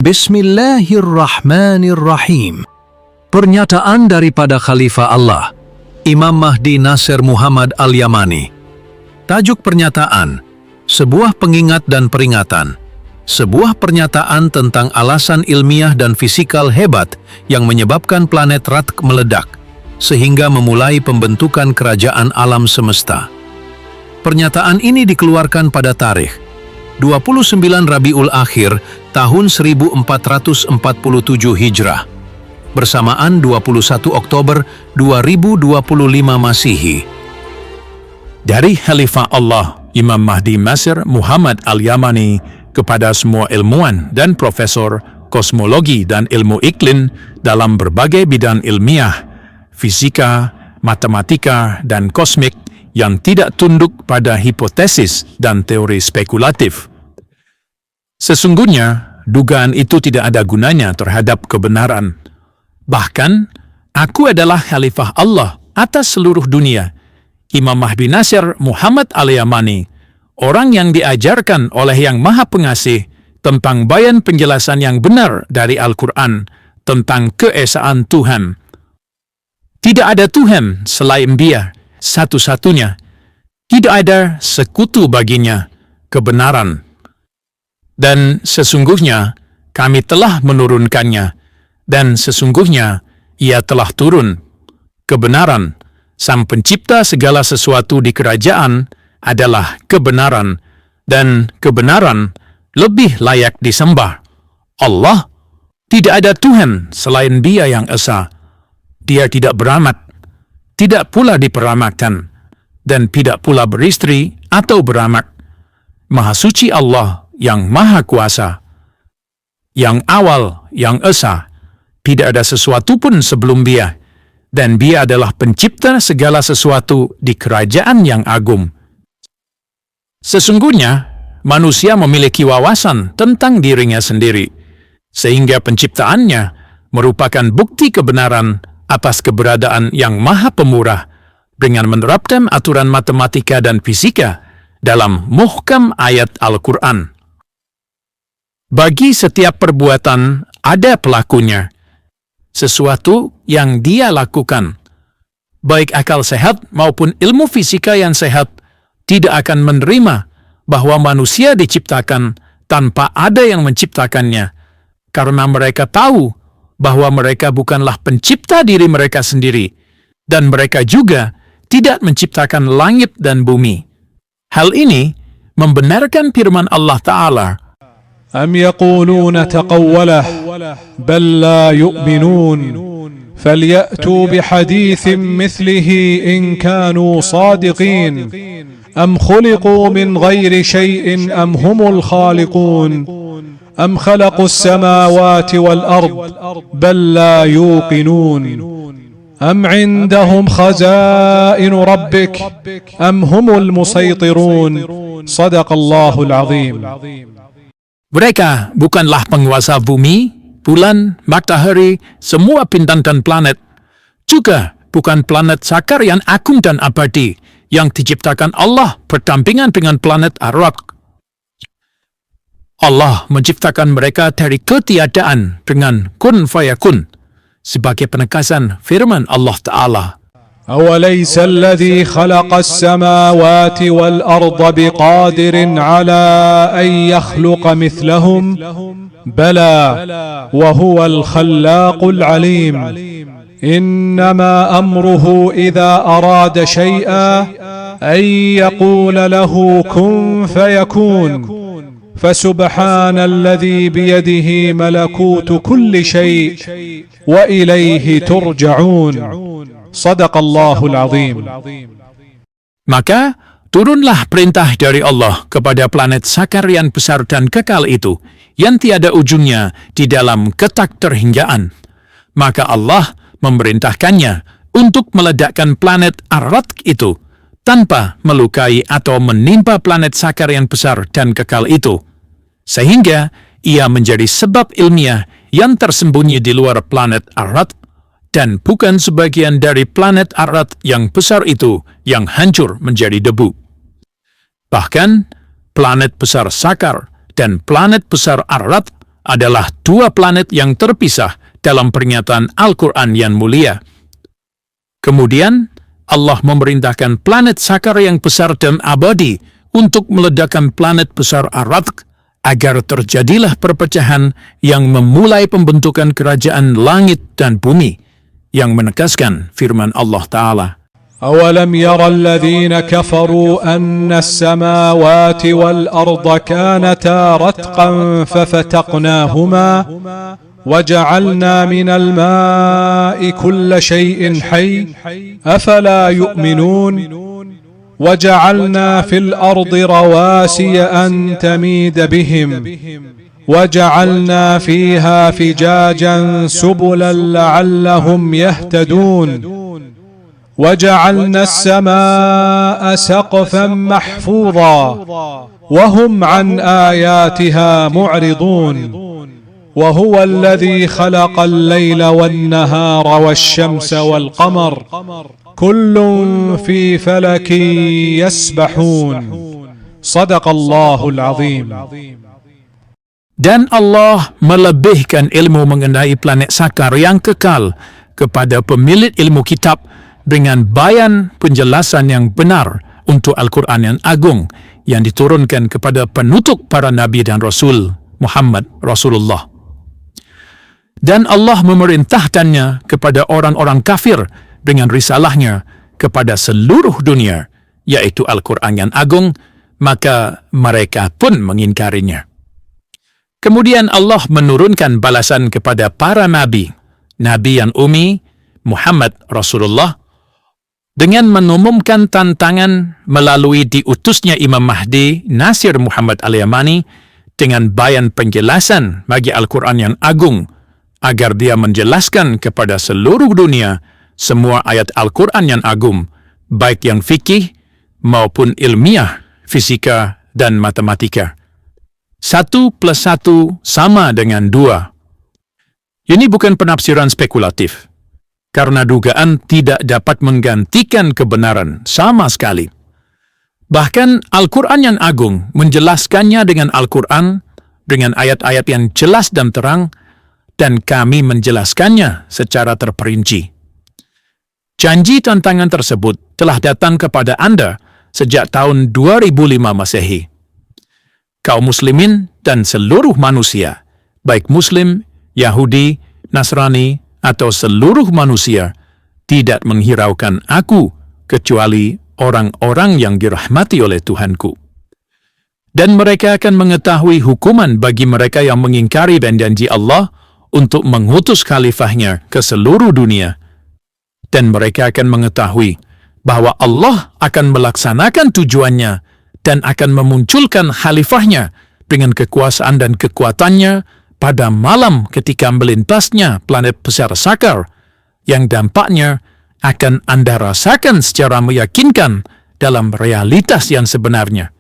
Bismillahirrahmanirrahim. Pernyataan daripada Khalifah Allah, Imam Mahdi Nasir Muhammad Al-Yamani. Tajuk pernyataan, sebuah pengingat dan peringatan. Sebuah pernyataan tentang alasan ilmiah dan fisikal hebat yang menyebabkan planet Ratq meledak, sehingga memulai pembentukan kerajaan alam semesta. Pernyataan ini dikeluarkan pada tarikh 29 Rabiul Akhir tahun 1447 Hijrah, bersamaan 21 Oktober 2025 Masihi. Dari Khalifah Allah, Imam Mahdi Nasir Muhammad Al-Yamani, kepada semua ilmuwan dan profesor kosmologi dan ilmu iklim dalam berbagai bidang ilmiah, fisika, matematika, dan kosmik yang tidak tunduk pada hipotesis dan teori spekulatif. Sesungguhnya, dugaan itu tidak ada gunanya terhadap kebenaran. Bahkan, aku adalah Khalifah Allah atas seluruh dunia. Imam Mahdi Nasir Muhammad Al-Yamani, orang yang diajarkan oleh Yang Maha Pengasih tentang bayan penjelasan yang benar dari Al-Quran tentang keesaan Tuhan. Tidak ada Tuhan selain Dia, satu-satunya. Tidak ada sekutu baginya, kebenaran. Dan sesungguhnya kami telah menurunkannya, dan sesungguhnya ia telah turun. Kebenaran, Sang Pencipta segala sesuatu di kerajaan, adalah kebenaran, dan kebenaran lebih layak disembah. Allah, tidak ada Tuhan selain Dia yang Esa. Dia tidak beramat, tidak pula diperamatkan, dan tidak pula beristri atau beramat. Maha suci Allah yang Maha Kuasa, yang awal, yang Esa, tidak ada sesuatu pun sebelum Dia, dan Dia adalah pencipta segala sesuatu di kerajaan yang agung. Sesungguhnya, manusia memiliki wawasan tentang dirinya sendiri, sehingga penciptaannya merupakan bukti kebenaran atas keberadaan yang Maha Pemurah dengan menerapkan aturan matematika dan fisika dalam muhkam ayat Al-Quran. Bagi setiap perbuatan ada pelakunya. Sesuatu yang dia lakukan, baik akal sehat maupun ilmu fisika yang sehat, tidak akan menerima bahwa manusia diciptakan tanpa ada yang menciptakannya, karena mereka tahu bahwa mereka bukanlah pencipta diri mereka sendiri, dan mereka juga tidak menciptakan langit dan bumi. Hal ini membenarkan firman Allah Ta'ala, أم يقولون تقوله بل لا يؤمنون فليأتوا بحديث مثله إن كانوا صادقين أم خلقوا من غير شيء أم هم الخالقون أم خلقوا السماوات والأرض بل لا يوقنون أم عندهم خزائن ربك أم هم المسيطرون صدق الله العظيم. mereka bukanlah penguasa bumi, bulan, matahari, semua bintang dan planet. Juga bukan planet sakar yang agung dan abadi, yang diciptakan Allah berdampingan dengan planet Ar-Ratq. Allah menciptakan mereka dari ketiadaan dengan kun fayakun, sebagai penegasan firman Allah Ta'ala. أوليس الذي خلق السماوات والأرض بقادر على أن يخلق مثلهم بلى وهو الخلاق العليم إنما أمره إذا أراد شيئا أن يقول له كن فيكون فسبحان الذي بيده ملكوت كل شيء وإليه ترجعون صدق الله العظيم. Maka turunlah perintah dari Allah kepada planet sakar yang besar dan kekal itu, yang tiada ujungnya di dalam ketak terhinggaan. Maka Allah memerintahkannya untuk meledakkan planet Ar-Ratq itu, tanpa melukai atau menimpa planet sakar yang besar dan kekal itu, sehingga ia menjadi sebab ilmiah yang tersembunyi di luar planet Ar-Ratq, dan bukan sebagian dari planet Ar-Ratq yang besar itu yang hancur menjadi debu. Bahkan, planet besar Sakar dan planet besar Ar-Ratq adalah dua planet yang terpisah dalam pernyataan Al-Quran yang mulia. Kemudian, Allah memerintahkan planet Sakar yang besar dan abadi untuk meledakkan planet besar Aradq, agar terjadilah perpecahan yang memulai pembentukan kerajaan langit dan bumi, yang menegaskan firman Allah Ta'ala. أولم ير الذين كفروا أن السماوات والأرض كانتا رتقا ففتقناهما وجعلنا من الماء كل شيء حي أفلا يؤمنون وجعلنا في الأرض رواسي أن تميد بهم وجعلنا فيها فجاجا سبلا لعلهم يهتدون وجعلنا السماء سقفا محفوظا وهم عن آياتها معرضون وهو الذي خلق الليل والنهار والشمس والقمر كل في فلك يسبحون صدق الله العظيم. Dan Allah melebihkan ilmu mengenai planet Sakar yang kekal kepada pemilik ilmu kitab dengan bayan penjelasan yang benar untuk Al-Quran yang agung yang diturunkan kepada penutup para Nabi dan Rasul Muhammad Rasulullah. Dan Allah memerintahkannya kepada orang-orang kafir dengan risalahnya kepada seluruh dunia, yaitu Al-Quran yang agung, maka mereka pun mengingkarinya. Kemudian Allah menurunkan balasan kepada para Nabi, Nabi yang ummi, Muhammad Rasulullah, dengan mengumumkan tantangan melalui diutusnya Imam Mahdi Nasir Muhammad Al-Yamani dengan bayan penjelasan bagi Al-Quran yang agung, agar dia menjelaskan kepada seluruh dunia semua ayat Al-Quran yang agung, baik yang fikih maupun ilmiah, fisika dan matematika. 1 + 1 sama dengan 2. Ini bukan penafsiran spekulatif, karena dugaan tidak dapat menggantikan kebenaran sama sekali. Bahkan Al-Quran yang agung menjelaskannya dengan Al-Quran, dengan ayat-ayat yang jelas dan terang, dan kami menjelaskannya secara terperinci. Janji tantangan tersebut telah datang kepada Anda sejak tahun 2005 Masehi. Kaum muslimin dan seluruh manusia, baik Muslim, Yahudi, Nasrani, atau seluruh manusia, tidak menghiraukan aku kecuali orang-orang yang dirahmati oleh Tuhanku. Dan mereka akan mengetahui hukuman bagi mereka yang mengingkari janji Allah untuk mengutus khalifahnya ke seluruh dunia. Dan mereka akan mengetahui bahwa Allah akan melaksanakan tujuannya dan akan memunculkan khalifahnya dengan kekuasaan dan kekuatannya pada malam ketika melintasnya planet besar Sakar, yang dampaknya akan Anda rasakan secara meyakinkan dalam realitas yang sebenarnya.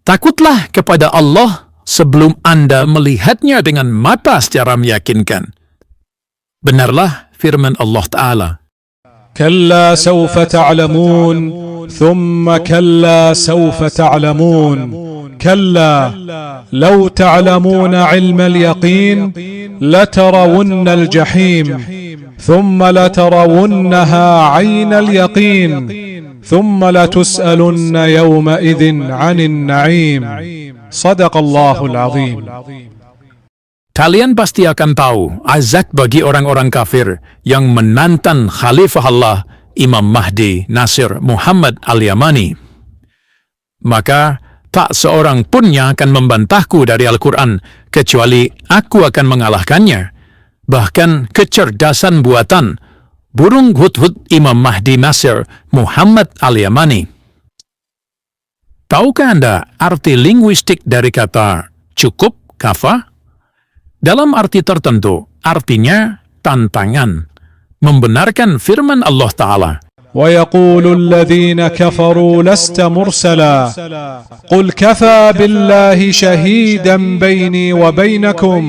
Takutlah kepada Allah sebelum Anda melihatnya dengan mata secara meyakinkan. Benarlah firman Allah Ta'ala. كلا سوف تعلمون ثم كلا سوف تعلمون كلا لو تعلمون علم اليقين لترون الجحيم ثم لترونها عين اليقين ثم لتسألن يومئذ عن النعيم صدق الله العظيم. Kalian pasti akan tahu azab bagi orang-orang kafir yang menantang Khalifah Allah Imam Mahdi Nasir Muhammad Al-Yamani. Maka tak seorang pun yang akan membantahku dari Al-Quran kecuali aku akan mengalahkannya. Bahkan kecerdasan buatan burung hudhud Imam Mahdi Nasir Muhammad Al-Yamani. Tahukah Anda arti linguistik dari kata cukup, kafa? Dalam arti tertentu, artinya tantangan, membenarkan firman Allah Ta'ala. ويقول الذين كفروا لست مرسلا قل كفى بالله شهيدا بيني وبينكم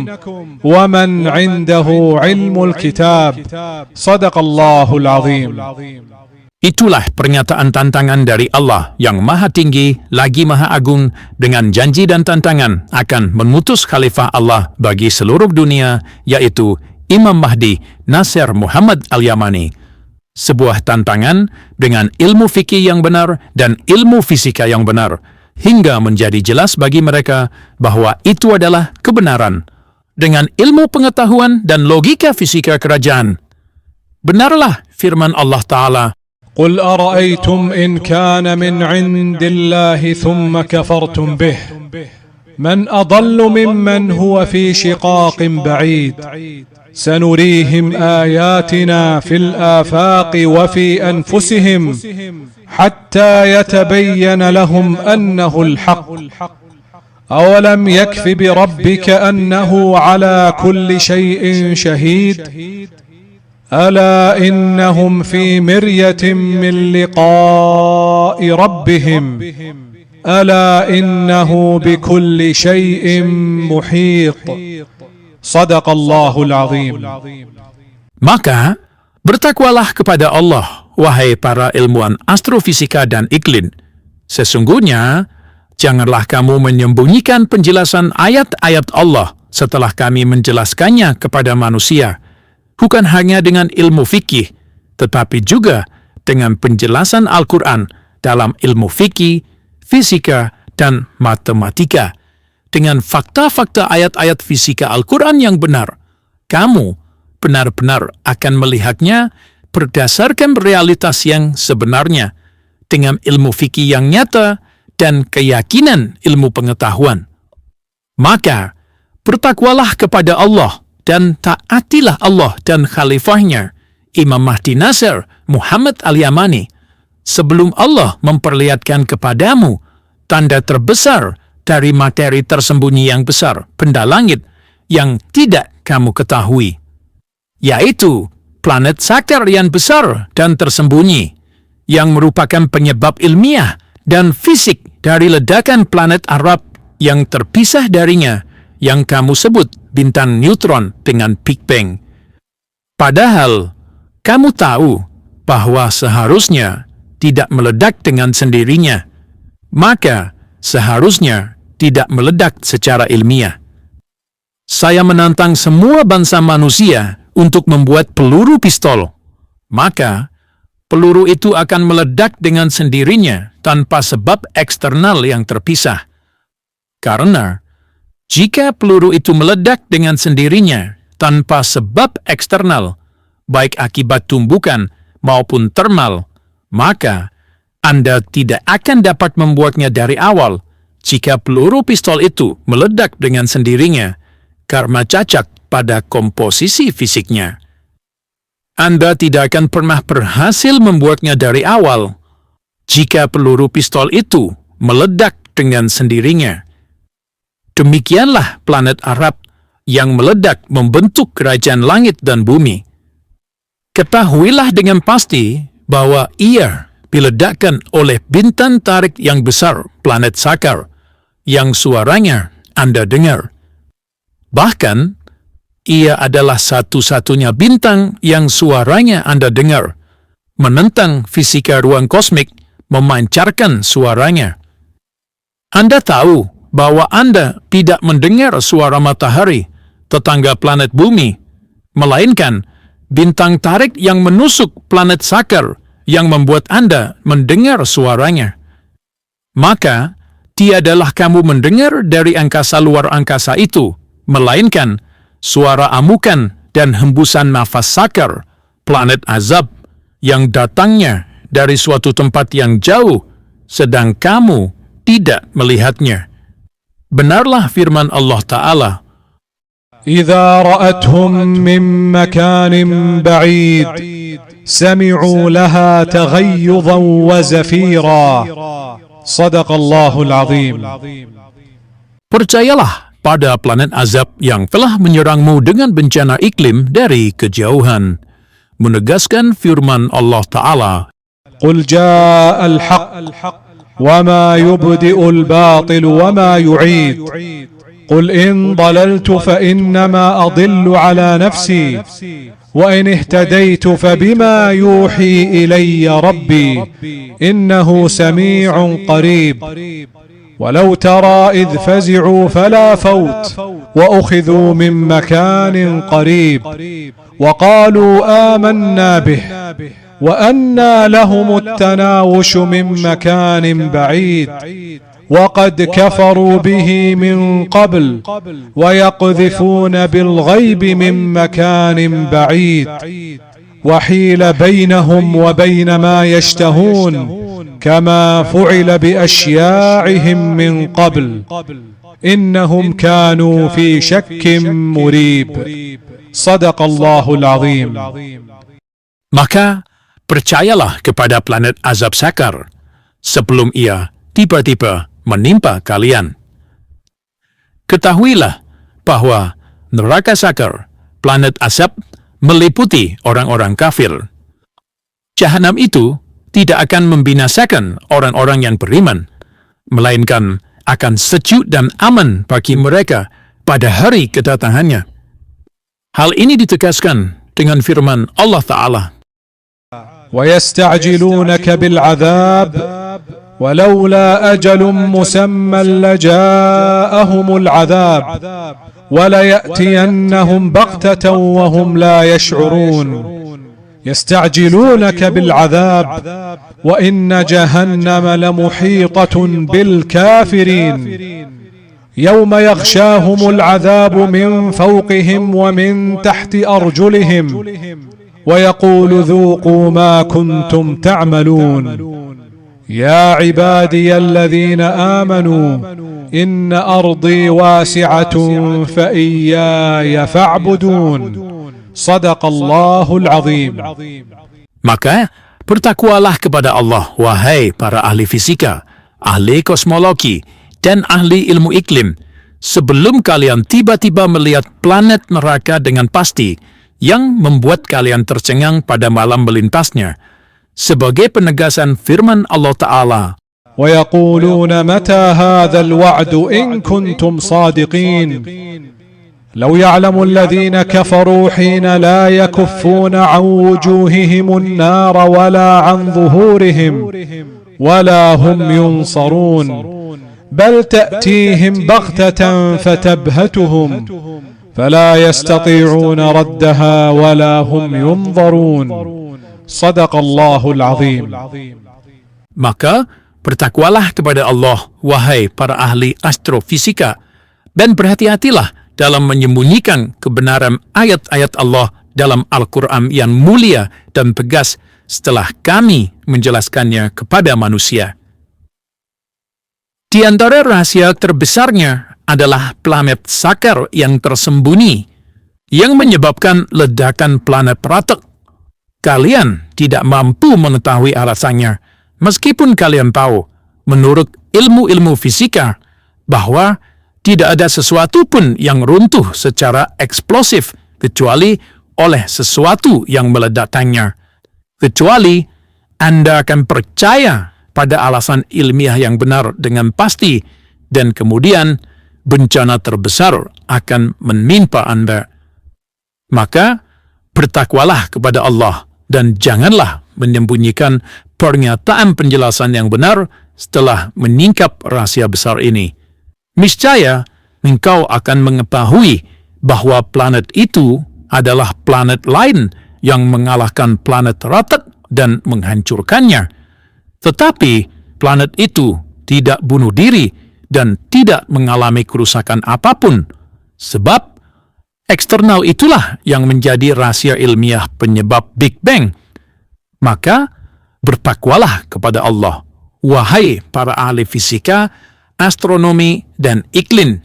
ومن عنده علم الكتاب صدق الله العظيم. Itulah pernyataan tantangan dari Allah yang Maha Tinggi lagi Maha Agung dengan janji dan tantangan akan mengutus Khalifah Allah bagi seluruh dunia, yaitu Imam Mahdi Nasir Muhammad Al-Yamani. Sebuah tantangan dengan ilmu fikih yang benar dan ilmu fisika yang benar, hingga menjadi jelas bagi mereka bahwa itu adalah kebenaran. Dengan ilmu pengetahuan dan logika fisika kerajaan, benarlah firman Allah Ta'ala, قل أرأيتم إن كان من عند الله ثم كفرتم به من أضل ممن هو في شقاق بعيد سنريهم آياتنا في الآفاق وفي أنفسهم حتى يتبين لهم أنه الحق أولم يكف بربك أنه على كل شيء شهيد ألا إنهم في مرية من لقاء ربهم ألا إنه بكل شيء محيط صدق الله العظيم. Maka, bertakwalah kepada Allah, wahai para ilmuwan astrofisika dan iklim. Sesungguhnya, janganlah kamu menyembunyikan penjelasan ayat-ayat Allah setelah kami menjelaskannya kepada manusia. Bukan hanya dengan ilmu fikih, tetapi juga dengan penjelasan Al-Quran dalam ilmu fikih, fisika, dan matematika. Dengan fakta-fakta ayat-ayat fisika Al-Quran yang benar, kamu benar-benar akan melihatnya berdasarkan realitas yang sebenarnya, dengan ilmu fikih yang nyata dan keyakinan ilmu pengetahuan. Maka, bertakwalah kepada Allah dan taatilah Allah dan khalifahnya, Imam Mahdi Nasir Muhammad Al-Yamani, sebelum Allah memperlihatkan kepadamu tanda terbesar dari materi tersembunyi yang besar, benda langit, yang tidak kamu ketahui, yaitu planet Sakar yang besar dan tersembunyi, yang merupakan penyebab ilmiah dan fisik dari ledakan planet Arab yang terpisah darinya, yang kamu sebut bintang neutron dengan Big Bang. Padahal, kamu tahu bahwa seharusnya tidak meledak dengan sendirinya, maka seharusnya tidak meledak secara ilmiah. Saya menantang semua bangsa manusia untuk membuat peluru pistol, maka peluru itu akan meledak dengan sendirinya tanpa sebab eksternal yang terpisah. Karena jika peluru itu meledak dengan sendirinya tanpa sebab eksternal, baik akibat tumbukan maupun termal, maka Anda tidak akan dapat membuatnya dari awal jika peluru pistol itu meledak dengan sendirinya karena cacat pada komposisi fisiknya. Anda tidak akan pernah berhasil membuatnya dari awal jika peluru pistol itu meledak dengan sendirinya. Demikianlah planet Arab yang meledak membentuk kerajaan langit dan bumi. Ketahuilah dengan pasti bahwa ia diledakkan oleh bintang tarik yang besar, planet Sakar, yang suaranya Anda dengar. Bahkan, ia adalah satu-satunya bintang yang suaranya Anda dengar, menentang fisika ruang kosmik memancarkan suaranya. Anda tahu bahwa Anda tidak mendengar suara matahari, tetangga planet bumi, melainkan bintang tarik yang menusuk planet Sakar yang membuat Anda mendengar suaranya. Maka, tiadalah kamu mendengar dari angkasa luar angkasa itu, melainkan suara amukan dan hembusan nafas Sakar, planet azab, yang datangnya dari suatu tempat yang jauh, sedang kamu tidak melihatnya. Benarlah firman Allah Ta'ala, إذا رأتهم من مكان بعيد سمعوا لها تغيظا وزفيرا صدق الله العظيم. Percayalah pada planet azab yang telah menyerangmu dengan bencana iklim dari kejauhan. Menegaskan firman Allah Ta'ala, قل جاء الحق وما يبدئ الباطل وما يعيد قل إن ضللت فإنما أضل على نفسي وإن اهتديت فبما يوحي إلي ربي إنه سميع قريب ولو ترى إذ فزعوا فلا فوت وأخذوا من مكان قريب وقالوا آمنا به وأنى لهم التناوش من مكان بعيد وقد كفروا به من قبل ويقذفون بالغيب من مكان بعيد وحيل بينهم وبين ما يشتهون كما فعل بأشياعهم من قبل إنهم كانوا في شك مريب صدق الله العظيم. Maka percayalah kepada planet azab sakar sebelum ia tiba-tiba menimpa kalian. Ketahuilah bahwa neraka sakar, planet azab, meliputi orang-orang kafir. Jahanam itu tidak akan membinasakan orang-orang yang beriman, melainkan akan sejuk dan aman bagi mereka pada hari kedatangannya. Hal ini ditegaskan dengan firman Allah Ta'ala. ويستعجلونك بالعذاب ولولا أجل مسمى لجاءهم العذاب وليأتينهم بغتة وهم لا يشعرون يستعجلونك بالعذاب وإن جهنم لمحيطة بالكافرين يوم يغشاهم العذاب من فوقهم ومن تحت أرجلهم ويقول ذوقوا ما كنتم تعملون يا عبادي الذين آمنوا إن أرضي واسعة فإياي فاعبدون صدق الله العظيم. Maka bertakwalah kepada Allah, wahai para ahli fisika, ahli kosmologi, dan ahli ilmu iklim, sebelum kalian tiba-tiba melihat planet neraka dengan pasti, yang membuat kalian tercengang pada malam melintasnya, sebagai penegasan firman Allah Ta'ala. ويقولون متى هذا الوعد إن كنتم صادقين لو يعلم الذين كفروا حين لا يكفون عن وجوههم النار ولا عن ظهورهم ولا هم ينصرون بل تأتيهم بغتة فتبهتهم فلا يستطيعون ردها ولا هم ينظرون صدق الله العظيم. Maka bertakwalah kepada Allah, wahai para ahli astrofisika, dan berhati-hatilah dalam menyembunyikan kebenaran ayat-ayat Allah dalam Al-Quran yang mulia dan tegas setelah kami menjelaskannya kepada manusia. Di antara rahasia terbesarnya adalah planet sakar yang tersembunyi, yang menyebabkan ledakan planet Pratek. Kalian tidak mampu mengetahui alasannya, meskipun kalian tahu, menurut ilmu-ilmu fisika, bahwa tidak ada sesuatu pun yang runtuh secara eksplosif kecuali oleh sesuatu yang meledakkannya. Kecuali Anda akan percaya pada alasan ilmiah yang benar dengan pasti, dan kemudian bencana terbesar akan menimpa Anda. Maka bertakwalah kepada Allah dan janganlah menyembunyikan pernyataan penjelasan yang benar setelah menyingkap rahasia besar ini. Niscaya engkau akan mengetahui bahwa planet itu adalah planet lain yang mengalahkan planet Pratek dan menghancurkannya. Tetapi planet itu tidak bunuh diri dan tidak mengalami kerusakan apapun, sebab eksternal itulah yang menjadi rahasia ilmiah penyebab Big Bang. Maka bertakwalah kepada Allah, wahai para ahli fisika, astronomi, dan iklim,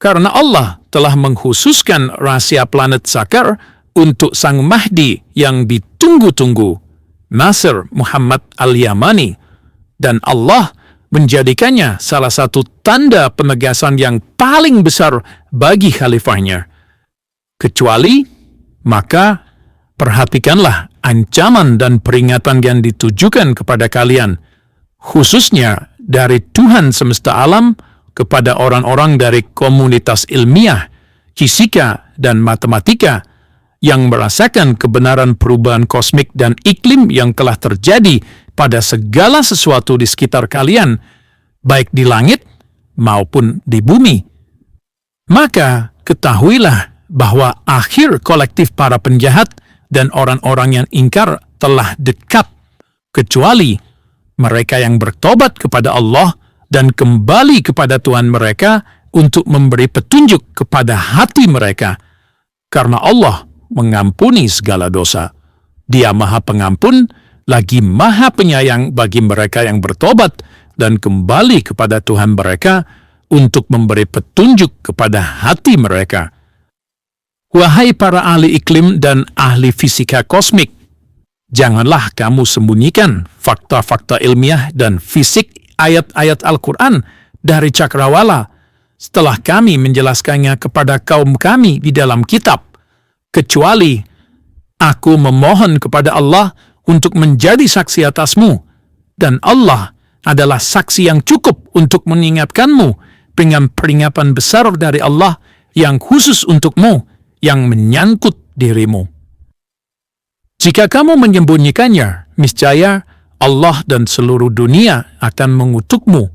karena Allah telah mengkhususkan rahasia planet sakar untuk Sang Mahdi yang ditunggu-tunggu, Nasir Muhammad Al-Yamani, dan Allah menjadikannya salah satu tanda penegasan yang paling besar bagi khalifahnya. Kecuali, maka perhatikanlah ancaman dan peringatan yang ditujukan kepada kalian, khususnya dari Tuhan semesta alam kepada orang-orang dari komunitas ilmiah, fisika, dan matematika yang merasakan kebenaran perubahan kosmik dan iklim yang telah terjadi pada segala sesuatu di sekitar kalian, baik di langit maupun di bumi. Maka ketahuilah bahwa akhir kolektif para penjahat dan orang-orang yang ingkar telah dekat, kecuali mereka yang bertobat kepada Allah dan kembali kepada Tuhan mereka untuk memberi petunjuk kepada hati mereka. Karena Allah mengampuni segala dosa. Dia Maha Pengampun, lagi Maha Penyayang bagi mereka yang bertobat dan kembali kepada Tuhan mereka untuk memberi petunjuk kepada hati mereka. Wahai para ahli iklim dan ahli fisika kosmik, janganlah kamu sembunyikan fakta-fakta ilmiah dan fisik ayat-ayat Al-Quran dari cakrawala setelah kami menjelaskannya kepada kaum kami di dalam kitab, kecuali aku memohon kepada Allah untuk menjadi saksi atasmu, dan Allah adalah saksi yang cukup untuk mengingatkanmu dengan peringatan besar dari Allah yang khusus untukmu, yang menyangkut dirimu. Jika kamu menyembunyikannya, niscaya Allah dan seluruh dunia akan mengutukmu,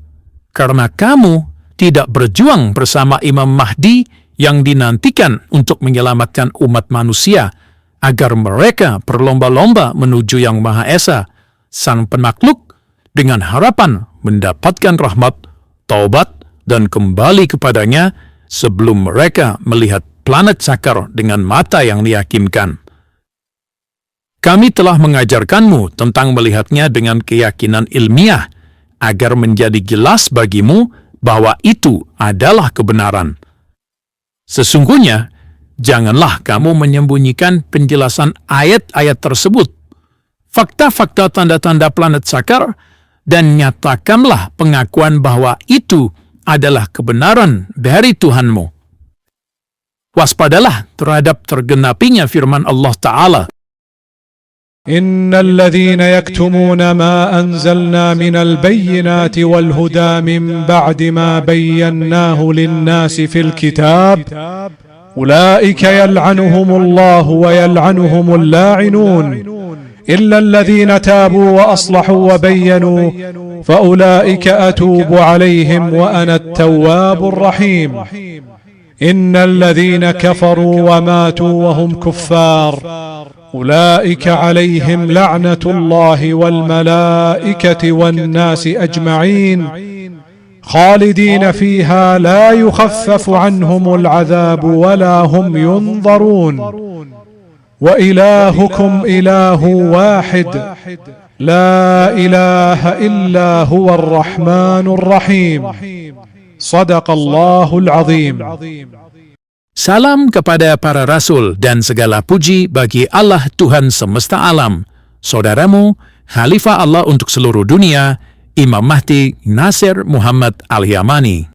karena kamu tidak berjuang bersama Imam Mahdi yang dinantikan untuk menyelamatkan umat manusia, agar mereka berlomba-lomba menuju Yang Maha Esa, Sang Penakluk, dengan harapan mendapatkan rahmat, taubat, dan kembali kepadanya sebelum mereka melihat planet Sakar dengan mata yang diyakinkan. Kami telah mengajarkanmu tentang melihatnya dengan keyakinan ilmiah, agar menjadi jelas bagimu bahwa itu adalah kebenaran. Sesungguhnya, janganlah kamu menyembunyikan penjelasan ayat-ayat tersebut, fakta-fakta tanda-tanda planet Sakar, dan nyatakanlah pengakuan bahwa itu adalah kebenaran dari Tuhanmu. Waspadalah terhadap tergenapinya firman Allah Ta'ala. إن الذين يكتمون ما أنزلنا من البينات والهدى من بعد ما بيناه للناس في الكتاب أولئك يلعنهم الله ويلعنهم اللاعنون إلا الذين تابوا وأصلحوا وبينوا فأولئك أتوب عليهم وأنا التواب الرحيم إن الذين كفروا وماتوا وهم كفار أولئك عليهم لعنة الله والملائكة والناس أجمعين خالدين فيها لا يخفف عنهم العذاب ولا هم ينظرون وإلهكم إله واحد لا إله إلا هو الرحمن الرحيم صدق الله العظيم. Salam kepada para rasul dan segala puji bagi Allah Tuhan semesta alam. Saudaramu, Khalifah Allah untuk seluruh dunia, Imam Mahdi Nasir Muhammad Al-Yamani.